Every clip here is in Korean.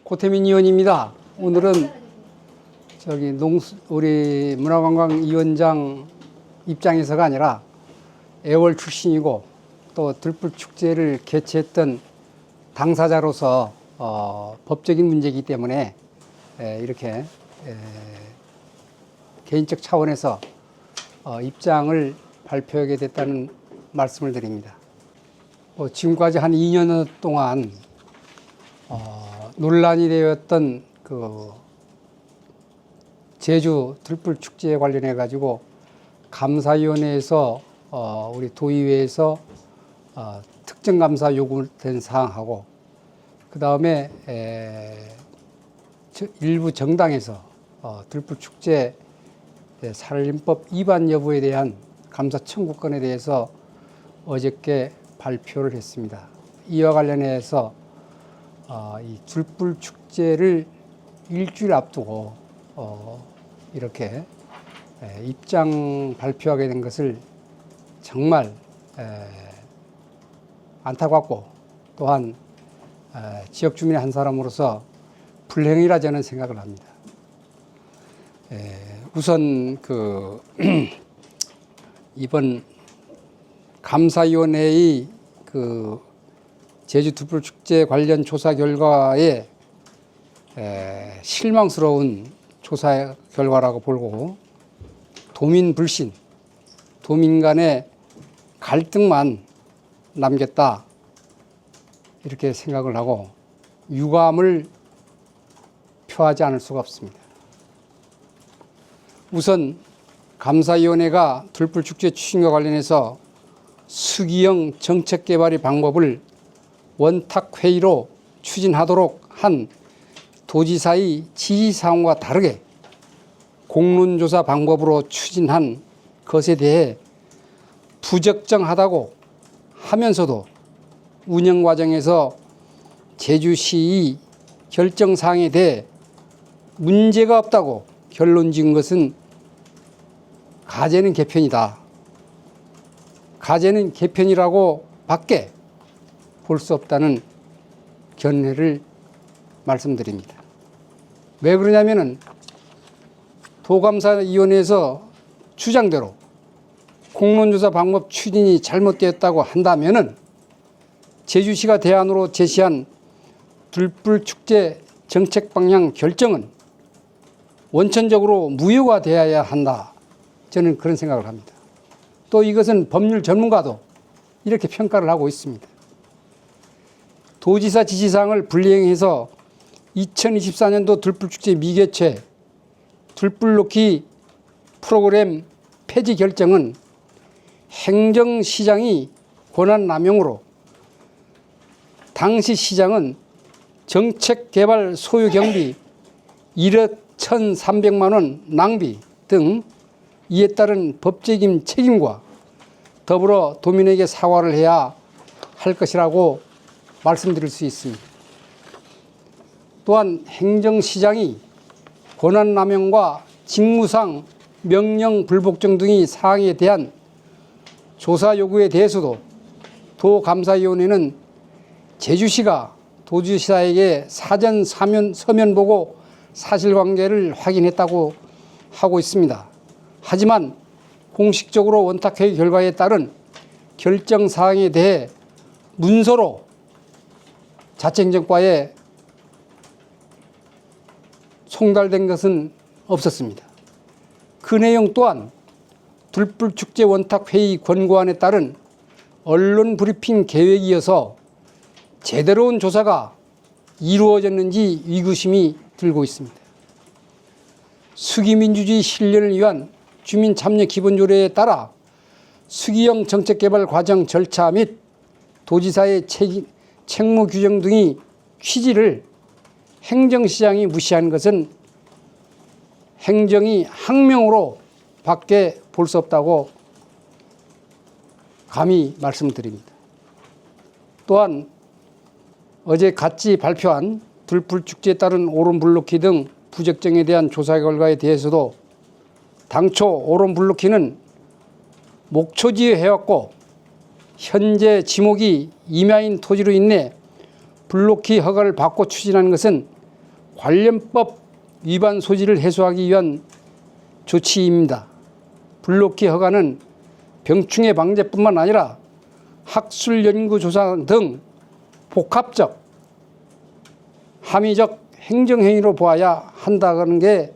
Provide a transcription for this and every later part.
고태민 의원입니다. 오늘은 우리 문화관광위원장 입장에서가 아니라 애월 출신이고 또 들불축제를 개최했던 당사자로서 법적인 문제이기 때문에 이렇게 개인적 차원에서 입장을 발표하게 됐다는 말씀을 드립니다. 지금까지 한 2년 동안 논란이 되었던 그 제주 들불축제에 관련해 가지고 감사위원회에서 우리 도의회에서 특정감사 요구된 사항하고 그 다음에 일부 정당에서 들불축제 살림법 위반 여부에 대한 감사 청구권에 대해서 어저께 발표를 했습니다. 이와 관련해서 이 들불축제를 일주일 앞두고 이렇게 입장 발표하게 된 것을 정말 안타깝고 또한 지역 주민의 한 사람으로서 불행이라 저는 생각을 합니다. 우선 이번 감사위원회의 제주 들불축제 관련 조사 결과에 실망스러운 조사 결과라고 보고 도민 불신, 도민 간의 갈등만 남겼다 이렇게 생각을 하고 유감을 표하지 않을 수가 없습니다. 우선 감사위원회가 들불축제 추진과 관련해서 수기형 정책개발의 방법을 원탁회의로 추진하도록 한 도지사의 지시사항과 다르게 공론조사 방법으로 추진한 것에 대해 부적정하다고 하면서도 운영 과정에서 제주시의 결정사항에 대해 문제가 없다고 결론 지은 것은 가제는 개편이다. 가제는 개편이라고 밖에 볼 수 없다는 견해를 말씀드립니다. 왜 그러냐면은 도감사위원회에서 주장대로 공론조사 방법 추진이 잘못되었다고 한다면은 제주시가 대안으로 제시한 들불축제 정책 방향 결정은 원천적으로 무효가 되어야 한다. 저는 그런 생각을 합니다. 또 이것은 법률 전문가도 이렇게 평가를 하고 있습니다. 도지사 지시사항을 불이행해서 2024년도 들불축제 미개최 들불놓기 프로그램 폐지 결정은 행정시장이 권한남용으로 당시 시장은 정책개발 소유 경비 1억 1,300만 원 낭비 등 이에 따른 법적인 책임과 더불어 도민에게 사과를 해야 할 것이라고 말씀드릴 수 있습니다. 또한 행정시장이 권한남용과 직무상 명령 불복종 등의 사항에 대한 조사 요구에 대해서도 도감사위원회는 제주시가 도지사에게 사전 서면 보고 사실관계를 확인했다고 하고 있습니다. 하지만 공식적으로 원탁회의 결과에 따른 결정사항에 대해 문서로 자치행정과에 송달된 것은 없었습니다. 그 내용 또한 들불축제 원탁회의 권고안에 따른 언론 브리핑 계획이어서 제대로 온 조사가 이루어졌는지 의구심이 들고 있습니다. 수기민주주의 실현을 위한 주민참여기본조례에 따라 수기형 정책개발 과정 절차 및 도지사의 책무 규정 등의 취지를 행정시장이 무시한 것은 행정이 항명으로 밖에 볼 수 없다고 감히 말씀드립니다. 또한 어제 같이 발표한 들불축제에 따른 오론블로키 등 부적정에 대한 조사 결과에 대해서도 당초 오론블로키는 목초지에 해왔고 현재 지목이 임야인 토지로 인해 블로키 허가를 받고 추진하는 것은 관련법 위반 소지를 해소하기 위한 조치입니다. 불록기 허가는 병충해 방제뿐만 아니라 학술 연구 조사 등 복합적 함의적 행정행위로 보아야 한다는 게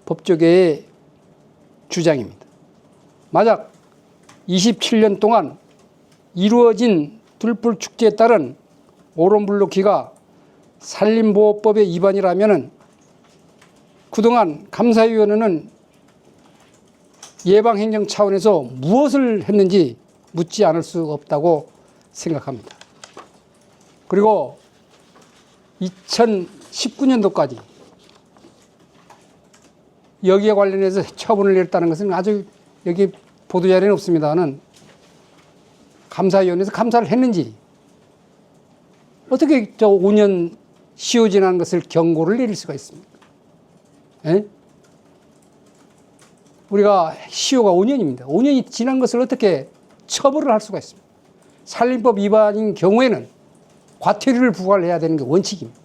법조계의 주장입니다. 만약 27년 동안 이루어진 들불축제에 따른 오론불록기가 산림보호법의 위반이라면 그동안 감사위원회는 예방행정 차원에서 무엇을 했는지 묻지 않을 수 없다고 생각합니다. 그리고 2019년도까지 여기에 관련해서 처분을 내렸다는 것은 아주 여기 보도자료는 없습니다만 감사위원회에서 감사를 했는지 어떻게 저 5년 시효 지난 것을 경고를 내릴 수가 있습니까? 에? 우리가 시효가 5년입니다. 5년이 지난 것을 어떻게 처벌을 할 수가 있습니까? 산림법 위반인 경우에는 과태료를 부과를 해야 되는 게 원칙입니다.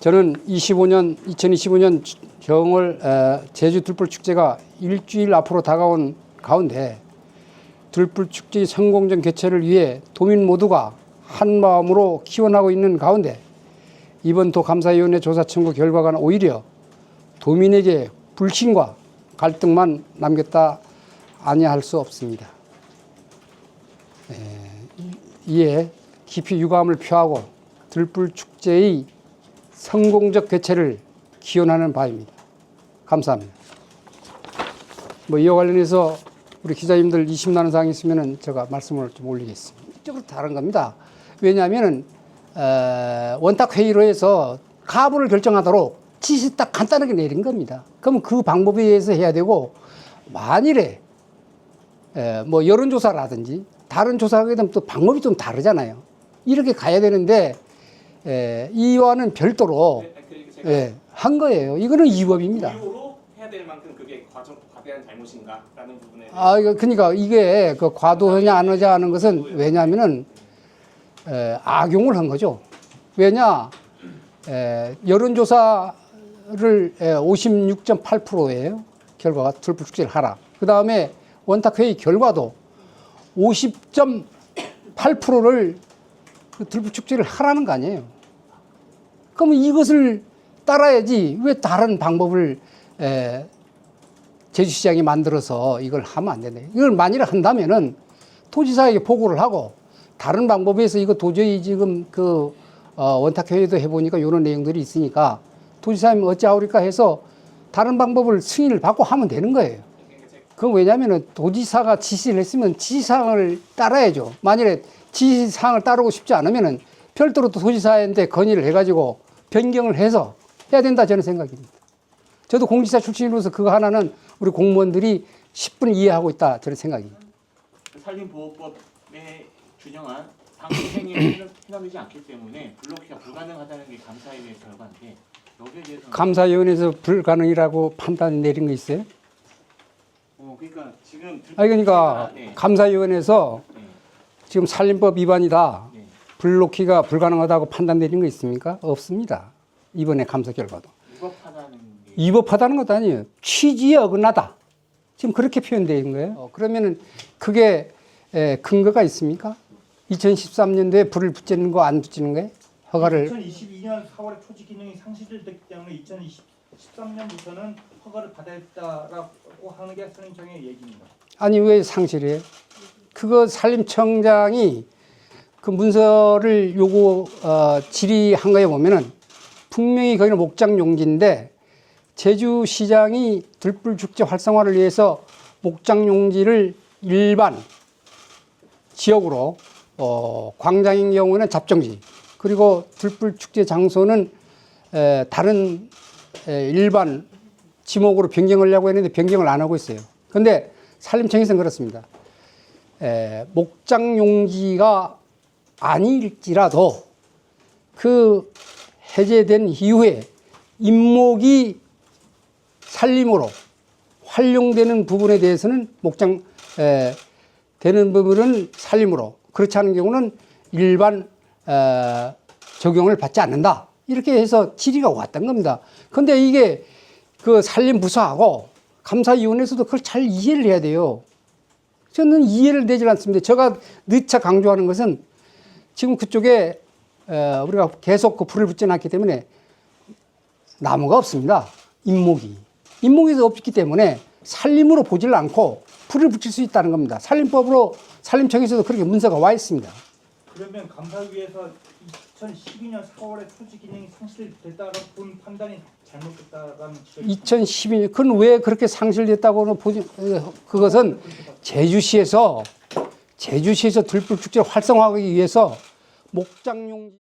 저는 2025년 정월 제주 들불축제가 일주일 앞으로 다가온 가운데 들불축제의 성공적 개최를 위해 도민 모두가 한마음으로 기원하고 있는 가운데 이번 도감사위원회 조사 청구 결과가 오히려 도민에게 불신과 갈등만 남겼다 아니할 수 없습니다. 이에 깊이 유감을 표하고 들불축제의 성공적 개최를 기원하는 바입니다. 감사합니다. 이와 관련해서 우리 기자님들 의심나는 사항이 있으면 제가 말씀을 좀 올리겠습니다. 이쪽으로 다른 겁니다. 왜냐하면 원탁회의로 해서 가분을 결정하도록 지시 딱 간단하게 내린 겁니다. 그럼 그 방법에 의해서 해야 되고 만일에 여론조사라든지 다른 조사하게 되면 또 방법이 좀 다르잖아요. 이렇게 가야 되는데 이와는 별도로 한 거예요. 이거는 위법입니다. 이유로 해야 될 만큼 그게 과대한 잘못인가라는 부분에 그러니까 이게 그 과도하냐 안 하냐 하는 것은 왜냐하면은 악용을 한 거죠. 왜냐 여론조사를 56.8%예요. 결과가 들불축제를 하라. 그 다음에 원탁회의 결과도 50.8%를 들불축제를 하라는 거 아니에요. 그러면 이것을 따라야지 왜 다른 방법을 제주시장이 만들어서 이걸 하면 안 되네. 이걸 만일 한다면은 도지사에게 보고를 하고 다른 방법에서 이거 도저히 지금 원탁회의도 해보니까 이런 내용들이 있으니까 도지사님 어찌하오리까 해서 다른 방법을 승인을 받고 하면 되는 거예요. 그건 왜냐면은 도지사가 지시를 했으면 지시사항을 따라야죠. 만일에 지시사항을 따르고 싶지 않으면은 별도로 또 도지사한테 건의를 해가지고 변경을 해서 해야 된다 저는 생각입니다. 저도 공지사 출신으로서 그거 하나는 우리 공무원들이 10분 이해하고 있다 저는 생각입니다. 산림보호법에 준용한 방지행위를 휘날리지 않기 때문에 블록기가 불가능하다는 게 감사위의 결과인데 여기에 대해서는 감사위원회에서 불가능이라고 판단 내린 거 있어요? 그러니까 지금 그러니까 감사위원회에서 지금 산림법 위반이다. 불록기가 불가능하다고 판단 내린 거 있습니까? 없습니다. 이번에 감사 결과도. 위법하다는 것도 아니에요. 취지에 어긋나다. 지금 그렇게 표현되어 있는 거예요. 그러면은 그게 근거가 있습니까? 2013년도에 불을 붙이는 거 안 붙이는 거예요? 허가를. 2022년 4월에 토지 기능이 상실됐기 때문에 2013년부터는 허가를 받아야 했다라고 하는 게 산림청의 얘기입니다. 아니 왜 상실이에요? 그거 산림청장이 그 문서를 질의한 거에 보면은 분명히 거기는 목장 용지인데 제주시장이 들불축제 활성화를 위해서 목장 용지를 일반 지역으로 광장인 경우는 잡정지 그리고 들불축제 장소는 다른 일반 지목으로 변경하려고 했는데 변경을 안 하고 있어요. 그런데 산림청에서는 그렇습니다. 목장 용지가 아닐지라도 그 해제된 이후에 임목이 산림으로 활용되는 부분에 대해서는 되는 부분은 산림으로 그렇지 않은 경우는 일반 적용을 받지 않는다. 이렇게 해서 질의가 왔던 겁니다. 근데 이게 그 산림부서하고 감사위원회에서도 그걸 잘 이해를 해야 돼요. 저는 이해를 되질 않습니다. 제가 누차 강조하는 것은 지금 그쪽에 우리가 계속 그 불을 붙여놨기 때문에 나무가 없습니다. 인목이 없기 때문에 산림으로 보질 않고 불을 붙일 수 있다는 겁니다. 산림법으로 산림청에서도 그렇게 문서가 와 있습니다. 그러면 감사위에서 2012년 4월에 토지 기능이 상실됐다고 본 판단이 잘못됐다라는 지적이 2012년 그건 왜 그렇게 상실됐다고는 보지 그것은 제주시에서 들불 축제를 활성화하기 위해서 목장용